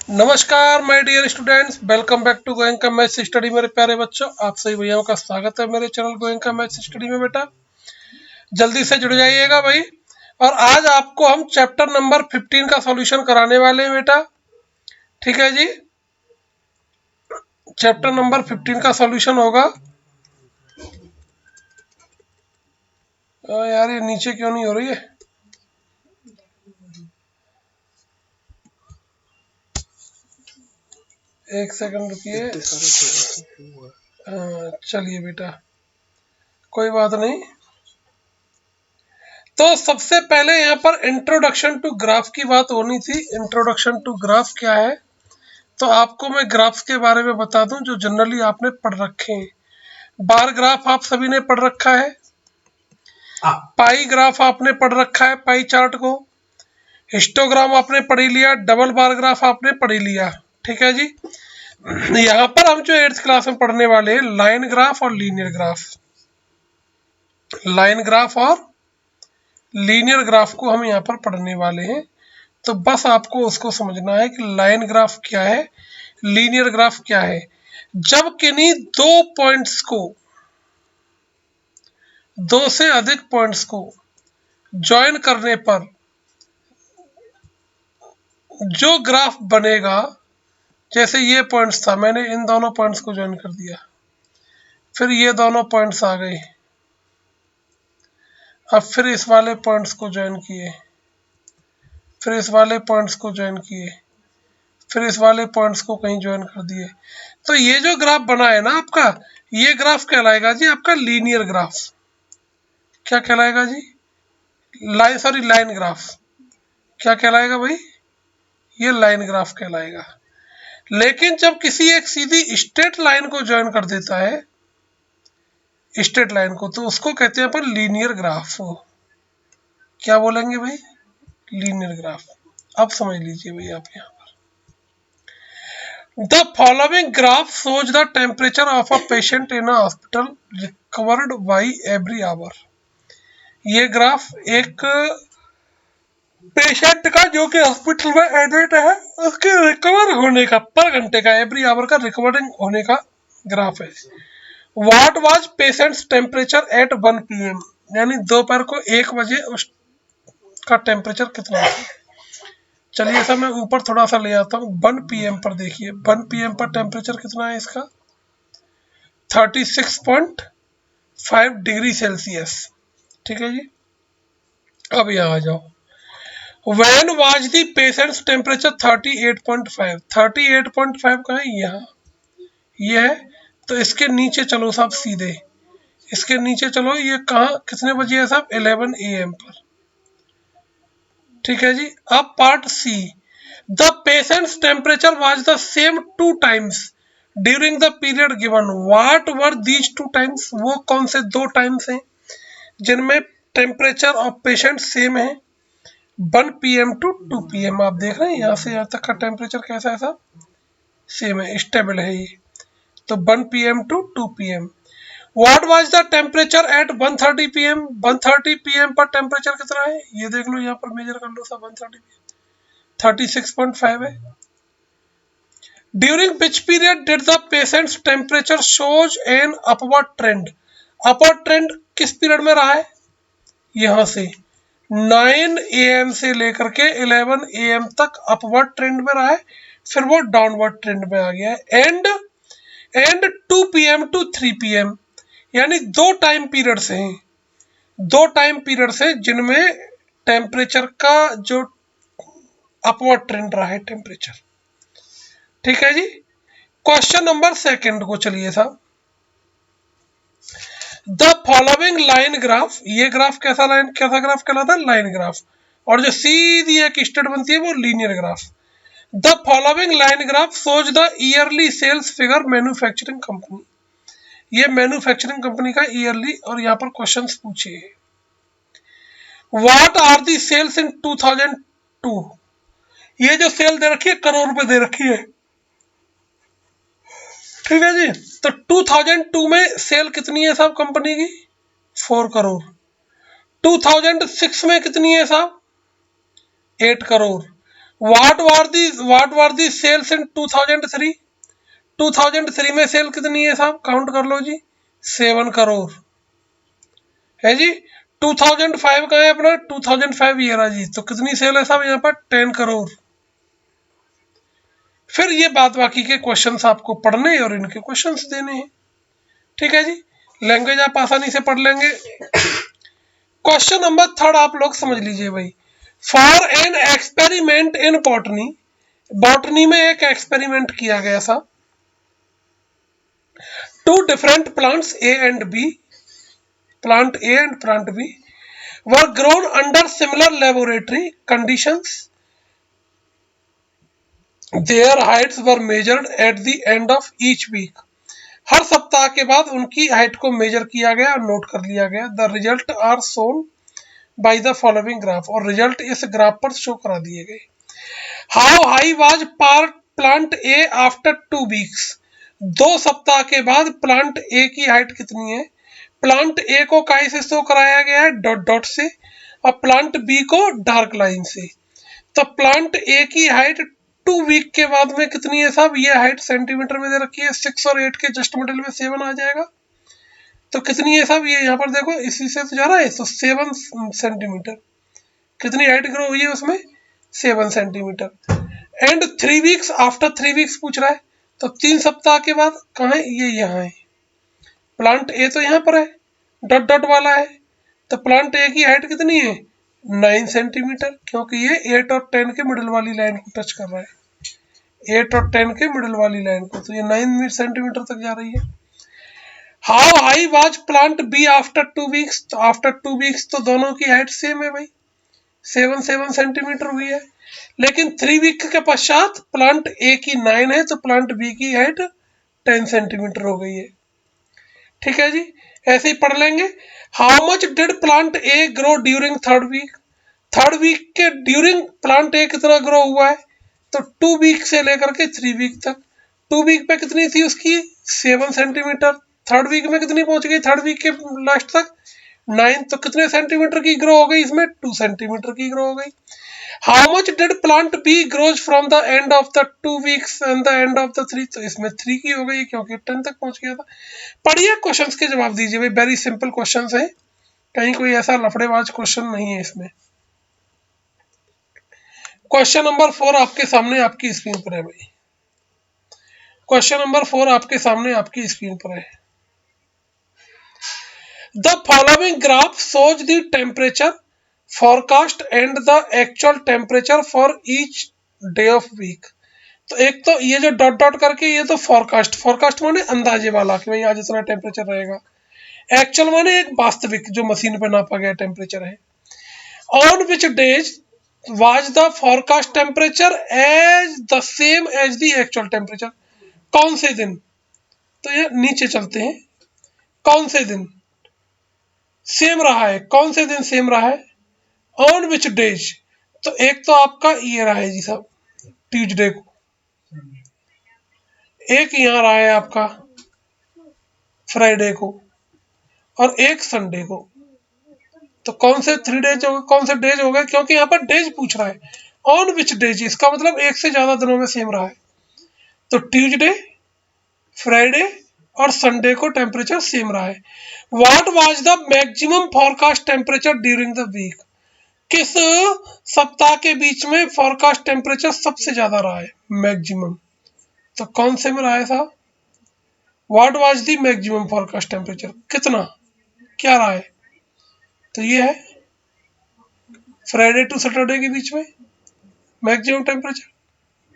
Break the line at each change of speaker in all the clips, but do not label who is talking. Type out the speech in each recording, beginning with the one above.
नमस्कार my dear students, welcome back to Goenka maths study. मेरे प्यारे बच्चों, आप सभी भैयाओं का स्वागत है मेरे चैनल गोयंका मैथ्स स्टडी में। बेटा जल्दी से जुड़ जाइएगा भाई। और आज आपको हम चैप्टर नंबर 15 का सॉल्यूशन कराने वाले हैं बेटा। ठीक है जी, चैप्टर नंबर 15 का सॉल्यूशन होगा। यार ये नीचे क्यों नहीं हो रही है? एक सेकंड रुकिए। चलिए बेटा, कोई बात नहीं। तो सबसे पहले यहाँ पर इंट्रोडक्शन टू ग्राफ की बात होनी थी। इंट्रोडक्शन टू ग्राफ क्या है, तो आपको मैं ग्राफ्स के बारे में बता दूं जो जनरली आपने पढ़ रखे हैं। बार ग्राफ आप सभी ने पढ़ रखा है, पाई ग्राफ आपने पढ़ रखा है, पाई चार्ट को। हिस्टोग्राम आपने पढ़ ही लिया, डबल बार ग्राफ आपने पढ़ ही लिया। ठीक है जी। यहाँ पर हम जो 8th क्लास में पढ़ने वाले हैं लाइन ग्राफ और लीनियर ग्राफ। लाइन ग्राफ और लीनियर ग्राफ को हम यहाँ पर पढ़ने वाले हैं। तो बस आपको उसको समझना है कि लाइन ग्राफ क्या है, लीनियर ग्राफ क्या है। जब किन्हीं दो पॉइंट्स को, दो से अधिक पॉइंट्स को ज्वाइन करने पर जो ग्राफ बनेगा, जैसे ये पॉइंट्स था, मैंने इन दोनों पॉइंट्स को ज्वाइन कर दिया, फिर ये दोनों पॉइंट्स आ गए, अब फिर इस वाले पॉइंट्स को ज्वाइन किए, फिर इस वाले पॉइंट्स को ज्वाइन किए, फिर इस वाले पॉइंट्स को कहीं ज्वाइन कर दिए। तो ये जो ग्राफ बना है ना आपका, ये ग्राफ कहलाएगा जी आपका लीनियर ग्राफ। क्या कहलाएगा जी? Line graph. क्या कहलाएगा भाई? ये लाइन ग्राफ कहलाएगा। लेकिन जब किसी एक सीधी स्ट्रेट लाइन को ज्वाइन कर देता है, स्ट्रेट लाइन को, तो उसको कहते हैं अपन लीनियर ग्राफ। क्या बोलेंगे भाई? Linear graph. अब समझ लीजिए भाई आप यहाँ पर, the following graph shows the temperature of a patient in a hospital recovered by every hour. ये ग्राफ एक पेशेंट का जो कि हॉस्पिटल में एडमिट है, उसके रिकवर होने का, पर घंटे का, एवरी आवर का रिकवरिंग होने का ग्राफ है। What was patients temperature at 1 PM, यानी दोपहर को 1 बजे उसका टेम्परेचर कितना है। चलिए सर मैं ऊपर थोड़ा सा ले आता हूँ। 1 PM पर देखिए, 1 PM पर टेम्परेचर कितना है इसका? 36.5 डिग्री सेल्सियस। ठीक है जी। अब यहाँ आ जाओ, When was the patient's temperature 38.5? 38.5 का है यहाँ, ये है। तो इसके नीचे चलो साहब सीधे, इसके नीचे चलो। ये कहाँ, कितने बजे है साहब? 11 AM पर। ठीक है जी। अब part C, the patient's temperature was the same 2 times during the period given. What were these 2 times? वो कौन से 2 टाइम्स हैं जिनमें टेम्परेचर ऑफ पेशेंट सेम है? 1 PM टू 2 PM। आप देख रहे हैं यहाँ से यहाँ तक का टेम्परेचर कैसा है साहब? सेम है, स्टेबल है ये। तो 1 PM to 2 PM। What was the temperature at 1:30 PM? 1:30 PM पर टेम्परेचर कितना है ये देख लो, यहाँ पर मेजर कर लो साहब। 1:30 PM 36.5 है। During which period did the patient's temperature shows an upward trend? Upward trend किस पीरियड में रहा है? यहाँ से 9 AM से लेकर के 11 AM तक अपवर्ड ट्रेंड में रहा है, फिर वो डाउनवर्ड ट्रेंड में आ गया है। एंड 2 PM टू 3 PM, यानी 2 टाइम पीरियड्स हैं, 2 टाइम पीरियड्स हैं जिनमें टेम्परेचर का जो अपवर्ड ट्रेंड रहा है टेम्परेचर। ठीक है जी। क्वेश्चन नंबर 2 को चलिए साहब। द फॉलोइंग लाइन ग्राफ, ये ग्राफ कैसा ग्राफ कहलाता है? Line graph. और जो सीधी एक स्टेट बनती है वो linear graph. The following line graph shows the yearly sales figure manufacturing company. ये मैन्युफैक्चरिंग कंपनी का ईयरली, और यहाँ पर क्वेश्चंस पूछे। What are the sales in 2002? ये जो सेल दे रखी है करोड़ रुपए दे रखी है। ठीक है जी। तो 2002 में सेल कितनी है साहब कंपनी की? 4 करोड़। 2006 में कितनी है साहब? 8 crore. What were the sales in 2003? 2003 में सेल कितनी है साहब, काउंट कर लो जी, 7 करोड़ है जी। 2005 का है अपना, 2005 ये रहा जी, तो कितनी सेल है साहब यहाँ पर, 10 करोड़। फिर ये बात बाकी के क्वेश्चंस आपको पढ़ने और इनके क्वेश्चंस देने हैं, ठीक है जी। लैंग्वेज आप आसानी से पढ़ लेंगे। क्वेश्चन नंबर 3 आप लोग समझ लीजिए भाई। For an experiment in botany, botany में एक एक्सपेरिमेंट किया गया था। Two different plants A and B, plant A and plant B were grown under similar laboratory conditions. Their heights were measured at the end of each week. हर सप्ताह के बाद उनकी height को मेजर किया गया और नोट कर लिया गया। The result are shown by the following graph, और रिजल्ट इस ग्राफ पर शो करा दिए गए। How high was plant A after 2 weeks, 2 सप्ताह के बाद प्लांट ए की हाइट कितनी है। प्लांट ए को काई से शो कराया गया है, डॉट डॉट से, और प्लांट बी को डार्क लाइन से। तो प्लांट ए की हाइट 2 वीक के बाद में कितनी है साहब, ये हाइट सेंटीमीटर में दे रखी है, 6 और 8 के जस्ट मिडिल में 7 आ जाएगा। तो कितनी है साहब, ये यहाँ पर देखो इसी से तो जा रहा है, तो 7 सेंटीमीटर। कितनी हाइट ग्रो हुई है उसमें, 7 centimetre. And 3 weeks, after 3 weeks पूछ रहा है, तो 3 सप्ताह के बाद कहाँ है, ये यहाँ है। प्लांट ए तो यहाँ पर है, डॉट डॉट वाला है, तो प्लांट ए की हाइट कितनी है, 9 सेंटीमीटर, क्योंकि ये 8 और 10 के मिडिल वाली लाइन को टच कर रहा है, 8 और 10 के मिडिल वाली लाइन को, तो ये 9 सेंटीमीटर तक जा रही है। How high was plant B after 2 weeks, तो आफ्टर 2 वीक्स तो दोनों की हाइट सेम है भाई, 7 सेंटीमीटर हुई है। लेकिन 3 वीक के पश्चात प्लांट ए की 9 है, तो प्लांट बी की हाइट 10 सेंटीमीटर हो गई है, ठीक है जी। ऐसे ही पढ़ लेंगे। How much did plant A grow during 3rd week, 3rd week के ड्यूरिंग प्लांट ए कितना ग्रो हुआ है, तो 2 वीक से लेकर के 3 वीक तक। 2 वीक पे कितनी थी उसकी, 7 सेंटीमीटर। 3rd वीक में कितनी पहुंच गई, 3rd वीक के लास्ट तक 9, तो कितने सेंटीमीटर की ग्रो हो गई इसमें, 2 सेंटीमीटर की ग्रो हो गई। How much did plant B grows from the end of the 2 weeks and the end of the 3, तो इसमें 3 की हो गई क्योंकि 10 तक पहुंच गया था। पढ़िए क्वेश्चंस के जवाब दीजिए भाई, वेरी सिंपल क्वेश्चंस है, कहीं कोई ऐसा लफड़ेबाज क्वेश्चन नहीं है इसमें। क्वेश्चन नंबर 4 आपके सामने आपकी स्क्रीन पर है भाई, क्वेश्चन नंबर 4 आपके सामने आपकी स्क्रीन पर है। The following graph shows the temperature forecast and the actual temperature for each day of week. तो एक तो ये जो डॉट डॉट करके, ये तो फोरकास्ट, फोरकास्ट माने अंदाजे वाला कि भाई आज इतना टेम्परेचर रहेगा। एक्चुअल माने एक वास्तविक जो मशीन पे नापा गया टेम्परेचर है। On which days was the forecast temperature as the same as the actual temperature, कौन से दिन, तो ये नीचे चलते हैं, कौन से दिन सेम रहा है, कौन से दिन सेम रहा है, ऑन विच डेज। तो एक तो आपका ये रहा है जी साहब ट्यूजडे को, एक यहाँ रहा है आपका फ्राइडे को, और एक संडे को। तो कौन से 3 डेज हो गए, कौन से डेज हो गए, क्योंकि यहाँ पर डेज पूछ रहा है। ऑन विच डेज, इसका मतलब एक से ज्यादा दिनों में सेम रहा है, तो ट्यूजडे, फ्राइडे और संडे को टेम्परेचर सेम रहा है। What was the maximum forecast temperature during the week, किस सप्ताह के बीच में फोरकास्ट टेम्परेचर सबसे ज्यादा रहा है, मैक्सिमम, तो कौन से में रहा है साहब, what was the maximum forecast temperature, कितना, क्या रहा है, तो ये है फ्राइडे टू सैटरडे के बीच में मैक्सिमम टेम्परेचर,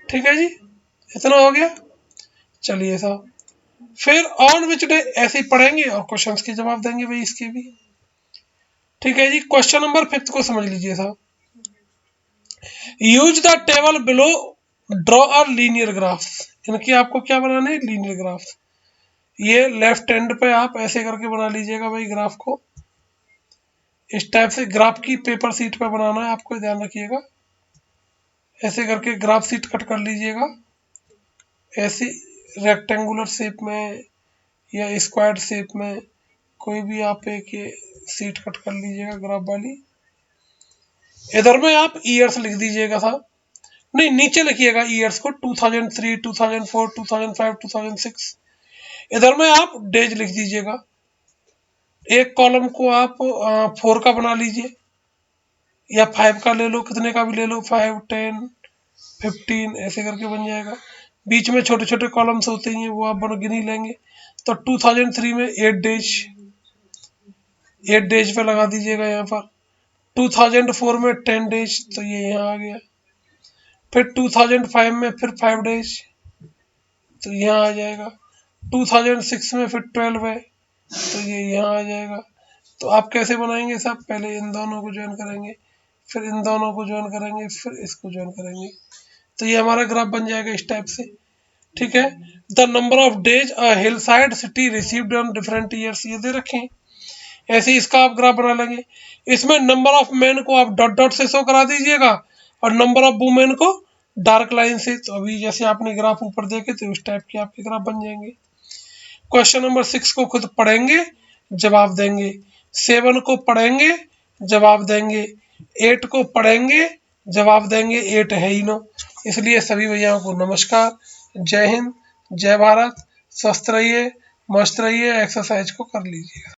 ठीक है जी, इतना हो गया। चलिए साहब, फिर ऑन विच डे ऐसे ही पढ़ेंगे और क्वेश्चंस के जवाब देंगे भाई इसके भी, ठीक है जी। क्वेश्चन नंबर 5 को समझ लीजिए साहब। Use the table below, draw a linear graphs, इनकी आपको क्या बनाने हैं, लीनियर ग्राफ्स। ये लेफ्ट हैंड पे आप ऐसे करके बना लीजिएगा भाई ग्राफ को, इस टाइप से ग्राफ की पेपर सीट पे बनाना है आपको, ध्यान रखिएगा। ऐसे करके ग्राफ सीट कट कर लीजिएगा, ऐसे रेक्टेंगुलर शेप में या स्क्वायर शेप में, कोई भी आप एक ये सीट कट कर लीजिएगा ग्राफ वाली। इधर में आप ईयर्स लिख दीजिएगा साहब, नहीं, नीचे लिखिएगा ईयर्स को, 2003, 2004, 2005, 2006। इधर में आप डेज लिख दीजिएगा। एक कॉलम को आप 4 का बना लीजिए या 5 का ले लो, कितने का भी ले लो, 5, 10, 15 ऐसे करके बन जाएगा। बीच में छोटे छोटे कॉलम्स होते ही हैं, वो आप गिन ही लेंगे। तो 2003 में 8 डेज पे लगा दीजिएगा यहाँ पर। 2004 में 10 डेज, तो ये यहाँ आ गया। फिर 2005 में फिर 5 डेज, तो यहाँ आ जाएगा। 2006 में फिर 12 है, तो ये यहाँ आ जाएगा। तो आप कैसे बनाएंगे साहब, पहले इन दोनों को ज्वाइन करेंगे, फिर इन दोनों को ज्वाइन करेंगे, फिर इसको ज्वाइन करेंगे, तो ये हमारा ग्राफ बन जाएगा इस टाइप से। ठीक है। The number of days a hill side city received on different years, ये दे रखे हैं। ऐसे इसका आप ग्राफ बना लेंगे। इसमें नंबर ऑफ मैन को आप डॉट डॉट से शो करा दीजिएगा और नंबर ऑफ वुमेन को डार्क लाइन से। तो अभी जैसे आपने ग्राफ ऊपर देखे थे उस टाइप के आपके ग्राफ बन जाएंगे। क्वेश्चन नंबर 6 को खुद पढ़ेंगे, जवाब देंगे। 7 को पढ़ेंगे, जवाब देंगे। 8 को पढ़ेंगे, जवाब देंगे। 8 है ही नो, इसलिए सभी भैयाओं को नमस्कार, जय हिंद, जय भारत, स्वस्थ रहिए, मस्त रहिए, एक्सरसाइज को कर लीजिए।